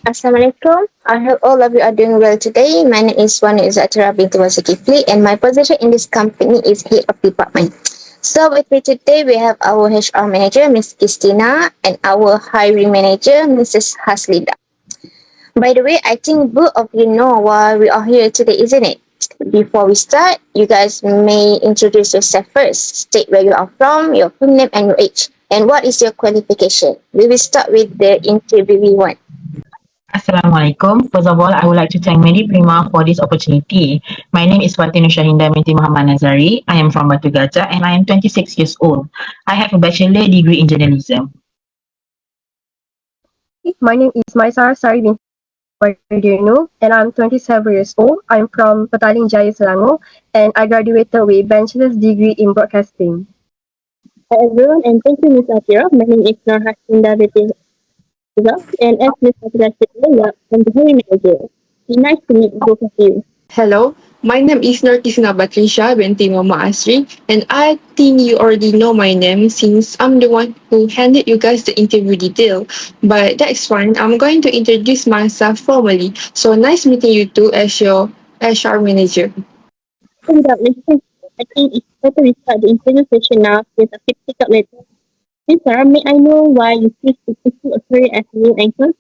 Assalamualaikum. I hope all of you are doing well today. My name is Wan Zatira binti Wasikifli and my position in this company is head of department. So with me today we have our HR manager, Miss Christina, and our hiring manager, Mrs. Haslida. By the way, I think both of you know why we are here today, isn't it? Before we start, you guys may introduce yourself first. State where you are from, your full name and your age. And what is your qualification? We will start with the interviewee one. Assalamualaikum. First of all, I would like to thank Medi Prima for this opportunity. My name is Fatin Shahinda binti Muhammad Nazari. I am from Batu Gajah and I am 26 years old. I have a bachelor degree in journalism. My name is Maisar Sari binti Wardino and I'm 27 years old. I'm from Petaling Jaya, Selangor and I graduated with bachelor's degree in broadcasting. Hi everyone, and thank you, Ms. Atira. My name is Nur Haslinda binti and as Ms. Atira said earlier, I'm the hiring manager. It's nice to meet both of you. Hello, my name is Narkisna Batrisha binti Mama Asri, and I think you already know my name since I'm the one who handed you guys the interview detail. But that's fine, I'm going to introduce myself formally. So nice meeting you two as your HR manager. So without wasting time, I think it's better we start the interview session now with a quick pick-up letter. Ms. Sarah, may I know why you choose to pursue a career as a news anchor?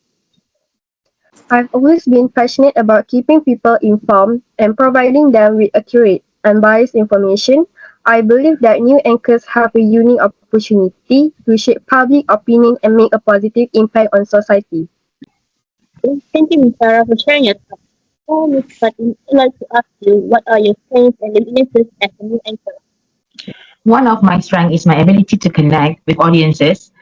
I've always been passionate about keeping people informed and providing them with accurate, unbiased information. I believe that new anchors have a unique opportunity to shape public opinion and make a positive impact on society. Thank you, Ms. Sarah, for sharing your thoughts. So, Ms. Fatin, I'd like to ask you, what are your strengths and weaknesses as a news anchor? One of my strengths is my ability to connect with audiences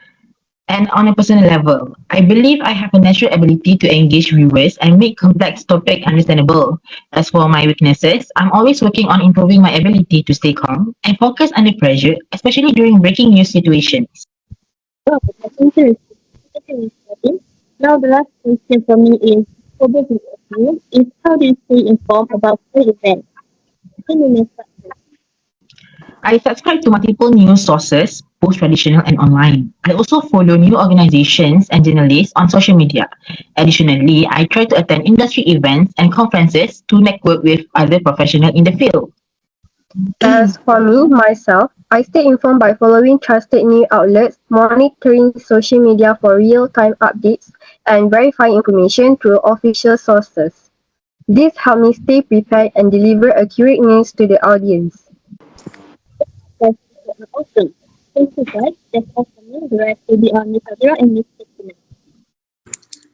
and on a personal level. I believe I have a natural ability to engage viewers and make complex topics understandable. As for my weaknesses, I'm always working on improving my ability to stay calm and focus under pressure, especially during breaking news situations. Oh, that's interesting. Thank you, Ms. Fatin. Now, the last question for me is, for both of you, is how do you stay informed about current events? Can you Ms. Fatin? I subscribe to multiple news sources, both traditional and online. I also follow new organizations and journalists on social media. Additionally, I try to attend industry events and conferences to network with other professionals in the field. As for me, myself, I stay informed by following trusted news outlets, monitoring social media for real-time updates, and verifying information through official sources. This helps me stay prepared and deliver accurate news to the audience. That's awesome. Thank you, guys. That's all for me. The rest will be on Ms. Adira and Ms. Fatin.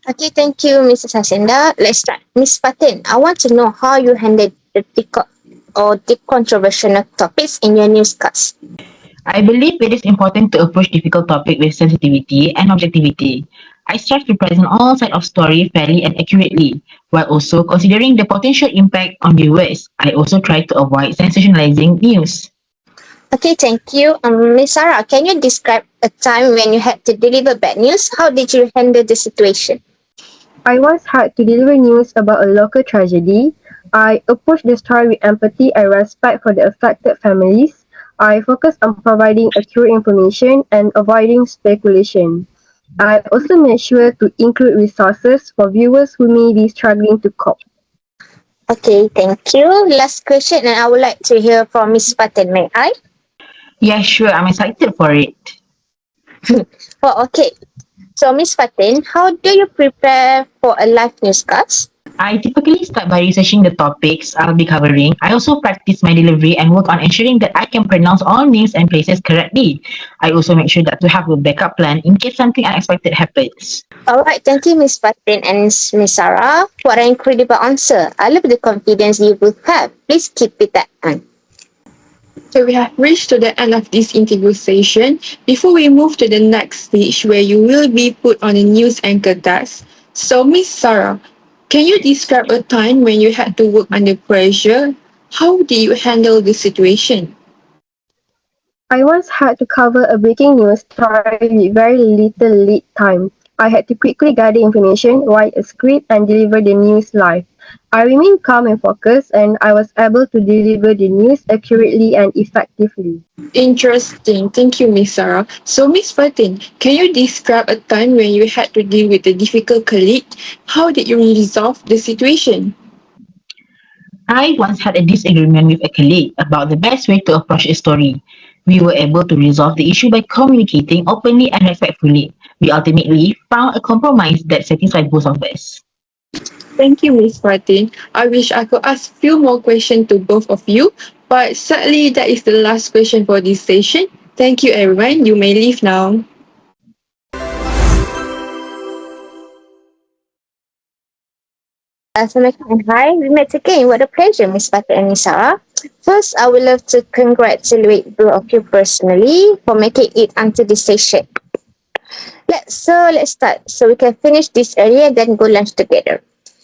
Okay, thank you, Mrs. Hasinda. Let's start. Miss Fatin, I want to know how you handle the controversial topics in your newscast. I believe it is important to approach difficult topics with sensitivity and objectivity. I strive to present all sides of story fairly and accurately, while also considering the potential impact on viewers. I also try to avoid sensationalizing news. Okay, thank you. Miss Sarah, can you describe a time when you had to deliver bad news? How did you handle the situation? I once had to deliver news about a local tragedy. I approached the story with empathy and respect for the affected families. I focused on providing accurate information and avoiding speculation. I also made sure to include resources for viewers who may be struggling to cope. Okay, thank you. Last question, and I would like to hear from Miss Fatin. May I? Yeah, sure, I'm excited for it. Oh, okay. So, Miss Fatin, how do you prepare for a live newscast? I typically start by researching the topics I'll be covering. I also practice my delivery and work on ensuring that I can pronounce all names and places correctly. I also make sure that to have a backup plan in case something unexpected happens. All right, thank you, Miss Fatin and Miss Sarah. What an incredible answer. I love the confidence you both have. Please keep it that on. So we have reached to the end of this interview session. Before we move to the next stage where you will be put on a news anchor task. So Miss Sarah, can you describe a time when you had to work under pressure? How did you handle the situation? I once had to cover a breaking news story with very little lead time. I had to quickly gather information, write a script, and deliver the news live. I remained calm and focused, and I was able to deliver the news accurately and effectively. Interesting. Thank you, Miss Sarah. So, Miss Fatin, can you describe a time when you had to deal with a difficult colleague? How did you resolve the situation? I once had a disagreement with a colleague about the best way to approach a story. We were able to resolve the issue by communicating openly and respectfully. We ultimately found a compromise that satisfied both of us. Thank you, Miss Fatin. I wish I could ask few more questions to both of you, but sadly, that is the last question for this session. Thank you, everyone. You may leave now. Assalamualaikum and hi, we met again. What a pleasure, Miss Fatah and Miss Sarah. First, I would love to congratulate both of you personally for making it onto this session. Let's start so we can finish this early and then go lunch together.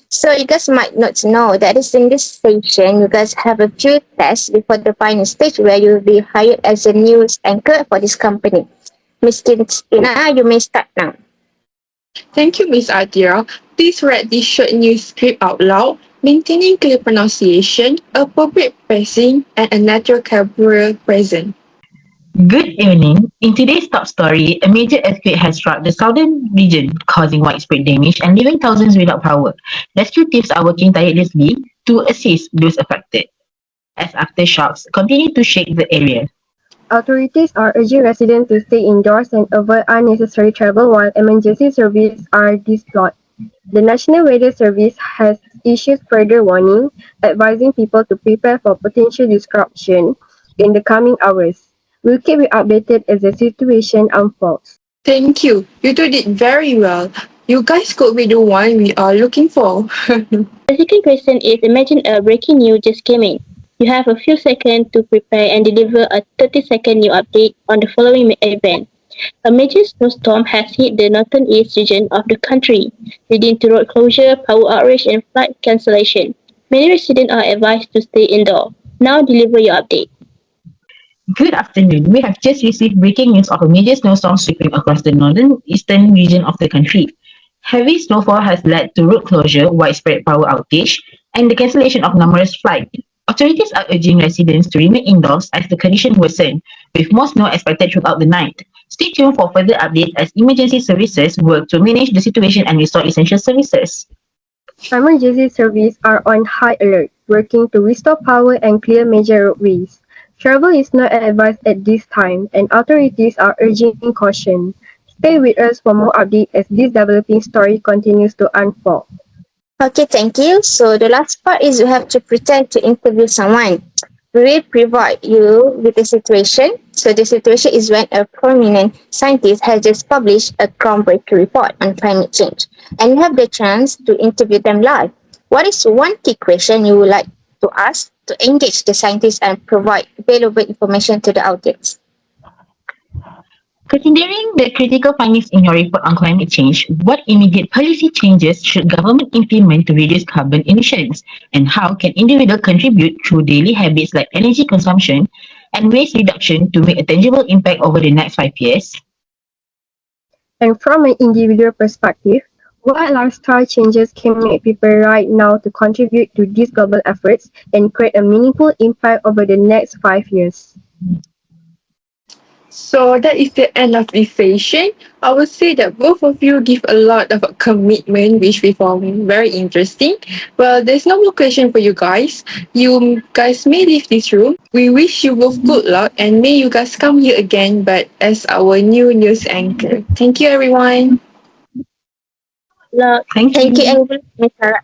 So you guys might not know that is in this session you guys have a few tests before the final stage where you will be hired as a news anchor for this company. Miss Christina, you may start now. Thank you, Miss Adira. Please read this short news script out loud, maintaining clear pronunciation, appropriate phrasing, and a natural corporeal present. Good evening. In today's top story, a major earthquake has struck the southern region, causing widespread damage and leaving thousands without power. Rescue teams are working tirelessly to assist those affected, as aftershocks continue to shake the area. Authorities are urging residents to stay indoors and avoid unnecessary travel while emergency services are deployed. The National Weather Service has issued further warning, advising people to prepare for potential disruption in the coming hours. We'll keep you updated as the situation unfolds. Thank you. You two did very well. You guys could be the one we are looking for. The second question is imagine a breaking news just came in. You have a few seconds to prepare and deliver a 30-second new update on the following event. A major snowstorm has hit the northern east region of the country, leading to road closure, power outage, and flight cancellation. Many residents are advised to stay indoors. Now deliver your update. Good afternoon. We have just received breaking news of a major snowstorm sweeping across the northern eastern region of the country. Heavy snowfall has led to road closure, widespread power outage, and the cancellation of numerous flights. Authorities are urging residents to remain indoors as the condition worsen, with more snow expected throughout the night. Stay tuned for further updates as emergency services work to manage the situation and restore essential services. Emergency services are on high alert, working to restore power and clear major roadways. Travel is not advised at this time, and authorities are urging caution. Stay with us for more updates as this developing story continues to unfold. Okay, thank you. So the last part is you have to pretend to interview someone. We will provide you with a situation. So the situation is when a prominent scientist has just published a groundbreaking report on climate change, and you have the chance to interview them live. What is one key question you would like to ask to engage the scientist and provide valuable information to the audience? Considering the critical findings in your report on climate change, what immediate policy changes should government implement to reduce carbon emissions? And how can individuals contribute through daily habits like energy consumption and waste reduction to make a tangible impact over the next 5 years? And from an individual perspective, what lifestyle changes can make people right now to contribute to these global efforts and create a meaningful impact over the next 5 years? So that is the end of this session. I would say that both of you give a lot of commitment, which we found very interesting. Well, there's no more question for you guys. You guys may leave this room. We wish you both good luck and may you guys come here again, but as our new news anchor. Thank you, everyone. Luck. Thank Thank you, you. Ms. Sarah.